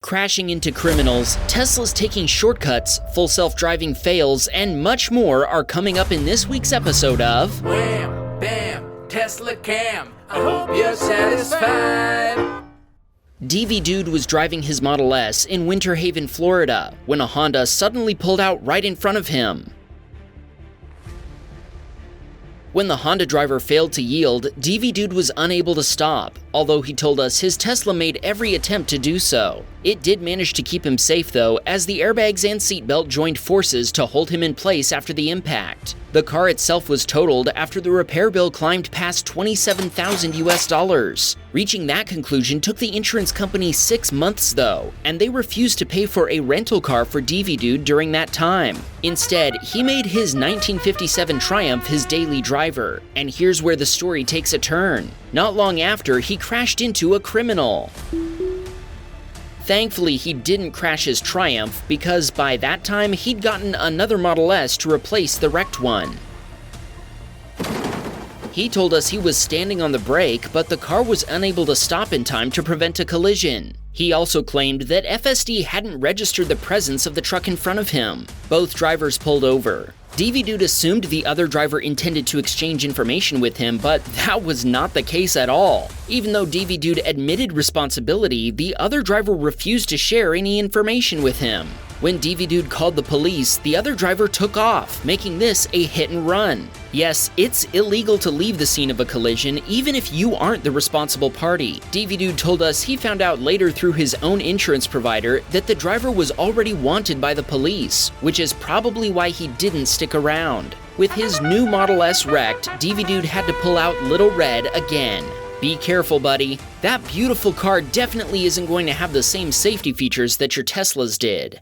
Crashing into criminals, Tesla's taking shortcuts, full self-driving fails, and much more are coming up in this week's episode of Wham Baam, Teslacam, I hope you're satisfied. DV Dude was driving his Model S in Winter Haven, Florida, when a Honda suddenly pulled out right in front of him. When the Honda driver failed to yield, DV Dude was unable to stop, although he told us his Tesla made every attempt to do so. It did manage to keep him safe though, as the airbags and seatbelt joined forces to hold him in place after the impact. The car itself was totaled after the repair bill climbed past $27,000. Reaching that conclusion took the insurance company 6 months though, and they refused to pay for a rental car for DV Dude during that time. Instead, he made his 1957 Triumph his daily driver, and here's where the story takes a turn. Not long after, he crashed into a criminal. Thankfully, he didn't crash his Triumph because by that time, he'd gotten another Model S to replace the wrecked one. He told us he was standing on the brake, but the car was unable to stop in time to prevent a collision. He also claimed that FSD hadn't registered the presence of the truck in front of him. Both drivers pulled over. DV Dude assumed the other driver intended to exchange information with him, but that was not the case at all. Even though DV Dude admitted responsibility, the other driver refused to share any information with him. When DV Dude called the police, the other driver took off, making this a hit and run. Yes, it's illegal to leave the scene of a collision even if you aren't the responsible party. DV Dude told us he found out later through his own insurance provider that the driver was already wanted by the police, which is probably why he didn't stick around. With his new Model S wrecked, DV Dude had to pull out Little Red again. Be careful, buddy. That beautiful car definitely isn't going to have the same safety features that your Teslas did.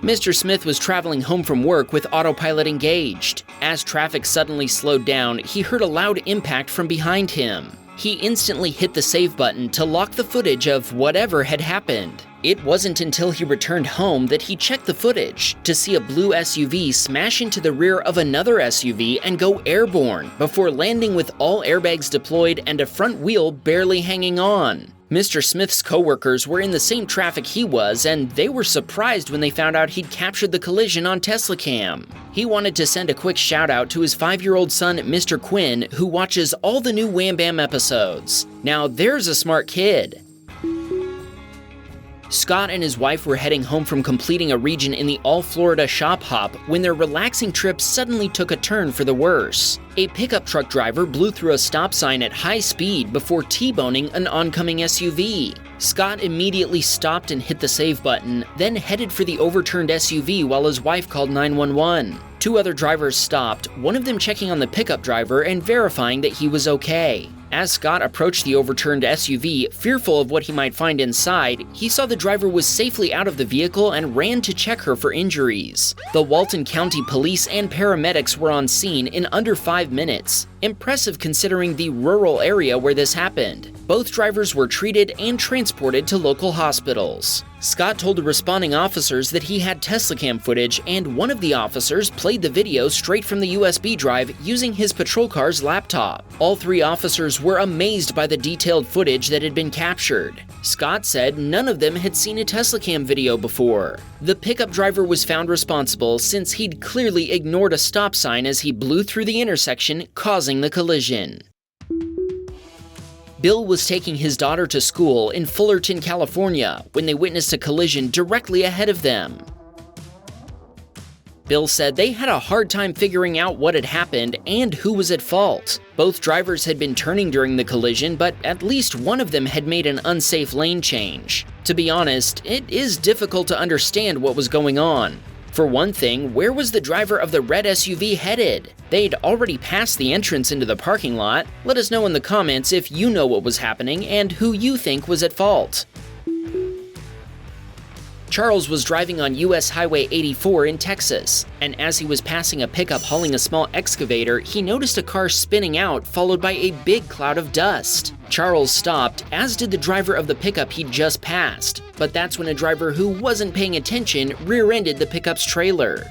Mr. Smith was traveling home from work with Autopilot engaged. As traffic suddenly slowed down, he heard a loud impact from behind him. He instantly hit the save button to lock the footage of whatever had happened. It wasn't until he returned home that he checked the footage to see a blue SUV smash into the rear of another SUV and go airborne before landing with all airbags deployed and a front wheel barely hanging on. Mr. Smith's coworkers were in the same traffic he was, and they were surprised when they found out he'd captured the collision on Teslacam. He wanted to send a quick shout out to his 5-year-old son, Mr. Quinn, who watches all the new Wham Baam episodes. Now there's a smart kid. Scott and his wife were heading home from completing a region in the all-Florida shop hop when their relaxing trip suddenly took a turn for the worse. A pickup truck driver blew through a stop sign at high speed before T-boning an oncoming SUV. Scott immediately stopped and hit the save button, then headed for the overturned SUV while his wife called 911. 2 other drivers stopped, one of them checking on the pickup driver and verifying that he was okay. As Scott approached the overturned SUV, fearful of what he might find inside, he saw the driver was safely out of the vehicle and ran to check her for injuries. The Walton County Police and paramedics were on scene in under 5 minutes. Impressive considering the rural area where this happened. Both drivers were treated and transported to local hospitals. Scott told the responding officers that he had Teslacam footage, and one of the officers played the video straight from the USB drive using his patrol car's laptop. All 3 officers were amazed by the detailed footage that had been captured. Scott said none of them had seen a Teslacam video before. The pickup driver was found responsible since he'd clearly ignored a stop sign as he blew through the intersection, causing the collision. Bill was taking his daughter to school in Fullerton, California, when they witnessed a collision directly ahead of them. Bill said they had a hard time figuring out what had happened and who was at fault. Both drivers had been turning during the collision, but at least one of them had made an unsafe lane change. To be honest, it is difficult to understand what was going on. For one thing, where was the driver of the red SUV headed? They'd already passed the entrance into the parking lot. Let us know in the comments if you know what was happening and who you think was at fault. Charles was driving on US Highway 84 in Texas, and as he was passing a pickup hauling a small excavator, he noticed a car spinning out followed by a big cloud of dust. Charles stopped, as did the driver of the pickup he'd just passed, but that's when a driver who wasn't paying attention rear-ended the pickup's trailer.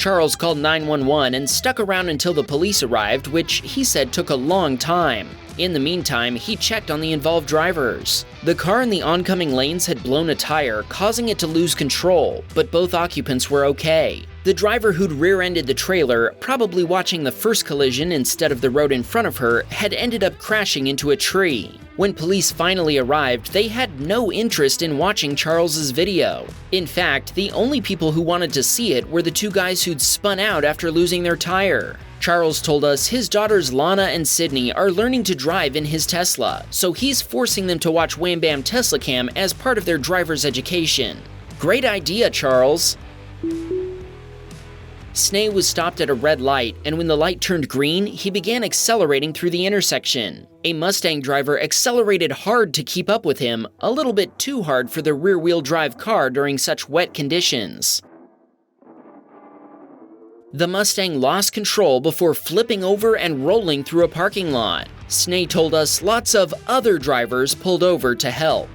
Charles called 911 and stuck around until the police arrived, which he said took a long time. In the meantime, he checked on the involved drivers. The car in the oncoming lanes had blown a tire, causing it to lose control, but both occupants were okay. The driver who'd rear-ended the trailer, probably watching the first collision instead of the road in front of her, had ended up crashing into a tree. When police finally arrived, they had no interest in watching Charles's video. In fact, the only people who wanted to see it were the two guys who'd spun out after losing their tire. Charles told us his daughters Lana and Sydney are learning to drive in his Tesla, so he's forcing them to watch Wham Baam Teslacam as part of their driver's education. Great idea, Charles! Snee was stopped at a red light, and when the light turned green, he began accelerating through the intersection. A Mustang driver accelerated hard to keep up with him, a little bit too hard for the rear-wheel drive car during such wet conditions. The Mustang lost control before flipping over and rolling through a parking lot. Snee told us lots of other drivers pulled over to help.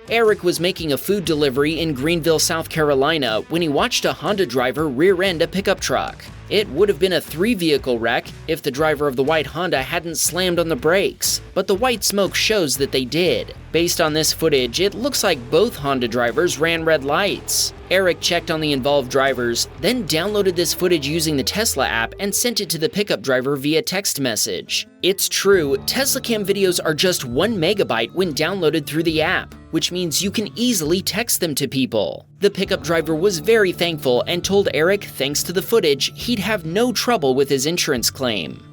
Eric was making a food delivery in Greenville, South Carolina, when he watched a Honda driver rear-end a pickup truck. It would have been a 3-vehicle wreck if the driver of the white Honda hadn't slammed on the brakes, but the white smoke shows that they did. Based on this footage, it looks like both Honda drivers ran red lights. Eric checked on the involved drivers, then downloaded this footage using the Tesla app and sent it to the pickup driver via text message. It's true, Teslacam videos are just 1 megabyte when downloaded through the app, which means you can easily text them to people. The pickup driver was very thankful and told Eric, thanks to the footage, he'd have no trouble with his insurance claim.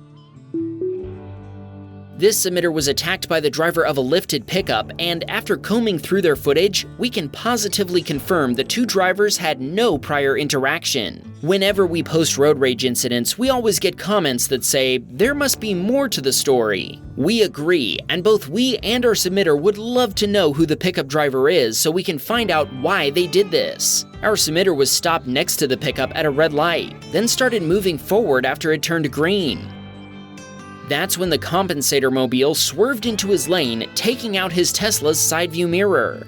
This submitter was attacked by the driver of a lifted pickup, and after combing through their footage, we can positively confirm the two drivers had no prior interaction. Whenever we post road rage incidents, we always get comments that say, there must be more to the story. We agree, and both we and our submitter would love to know who the pickup driver is so we can find out why they did this. Our submitter was stopped next to the pickup at a red light, then started moving forward after it turned green. That's when the compensator mobile swerved into his lane, taking out his Tesla's side view mirror.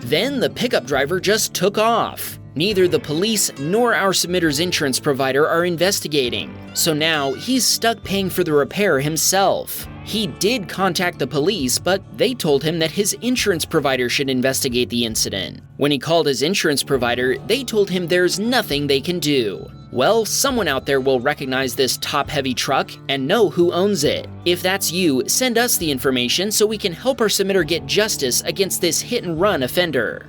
Then the pickup driver just took off. Neither the police nor our submitter's insurance provider are investigating, so now he's stuck paying for the repair himself. He did contact the police, but they told him that his insurance provider should investigate the incident. When he called his insurance provider, they told him there's nothing they can do. Well, someone out there will recognize this top-heavy truck and know who owns it. If that's you, send us the information so we can help our submitter get justice against this hit-and-run offender.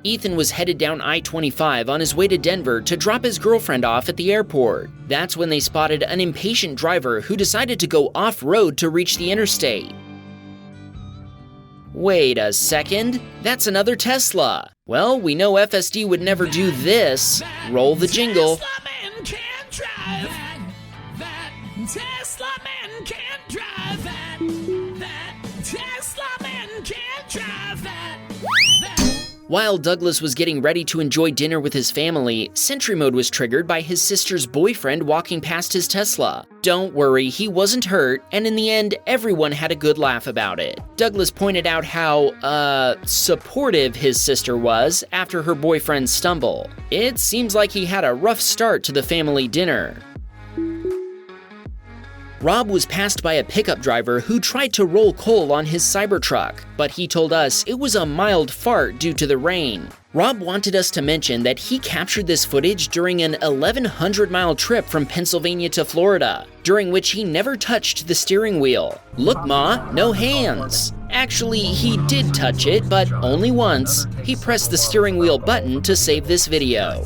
Ethan was headed down I-25 on his way to Denver to drop his girlfriend off at the airport. That's when they spotted an impatient driver who decided to go off-road to reach the interstate. Wait a second, that's another Tesla. Well, we know FSD would never do this. Roll the jingle. Tesla man can't drive that. Tesla man can't drive that. Tesla man can't drive that. While Douglas was getting ready to enjoy dinner with his family, Sentry mode was triggered by his sister's boyfriend walking past his Tesla. Don't worry, he wasn't hurt, and in the end, everyone had a good laugh about it. Douglas pointed out how, supportive his sister was after her boyfriend's stumble. It seems like he had a rough start to the family dinner. Rob was passed by a pickup driver who tried to roll coal on his Cybertruck, but he told us it was a mild fart due to the rain. Rob wanted us to mention that he captured this footage during an 1,100-mile trip from Pennsylvania to Florida, during which he never touched the steering wheel. Look, Ma, no hands. Actually, he did touch it, but only once. He pressed the steering wheel button to save this video.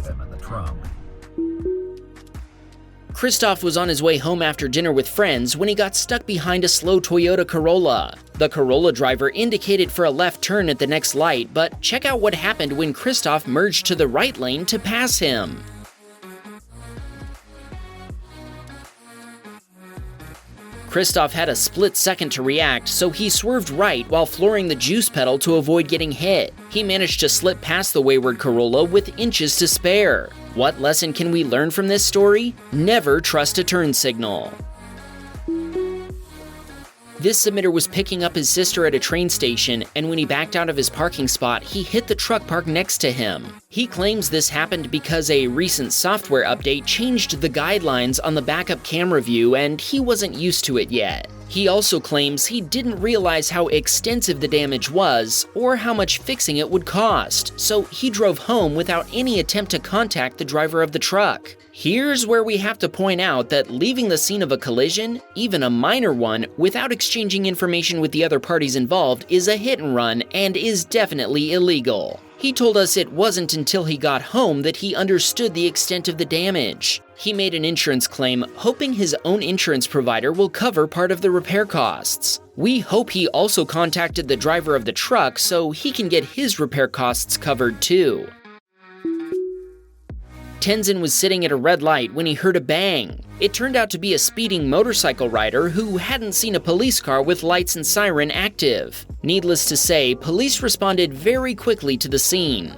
Christoph was on his way home after dinner with friends when he got stuck behind a slow Toyota Corolla. The Corolla driver indicated for a left turn at the next light, but check out what happened when Christoph merged to the right lane to pass him. Christoph had a split second to react, so he swerved right while flooring the juice pedal to avoid getting hit. He managed to slip past the wayward Corolla with inches to spare. What lesson can we learn from this story? Never trust a turn signal. This submitter was picking up his sister at a train station, and when he backed out of his parking spot, he hit the truck parked next to him. He claims this happened because a recent software update changed the guidelines on the backup camera view, and he wasn't used to it yet. He also claims he didn't realize how extensive the damage was or how much fixing it would cost, so he drove home without any attempt to contact the driver of the truck. Here's where we have to point out that leaving the scene of a collision, even a minor one, without exchanging information with the other parties involved is a hit and run and is definitely illegal. He told us it wasn't until he got home that he understood the extent of the damage. He made an insurance claim, hoping his own insurance provider will cover part of the repair costs. We hope he also contacted the driver of the truck so he can get his repair costs covered too. Tenzin was sitting at a red light when he heard a bang. It turned out to be a speeding motorcycle rider who hadn't seen a police car with lights and siren active. Needless to say, police responded very quickly to the scene.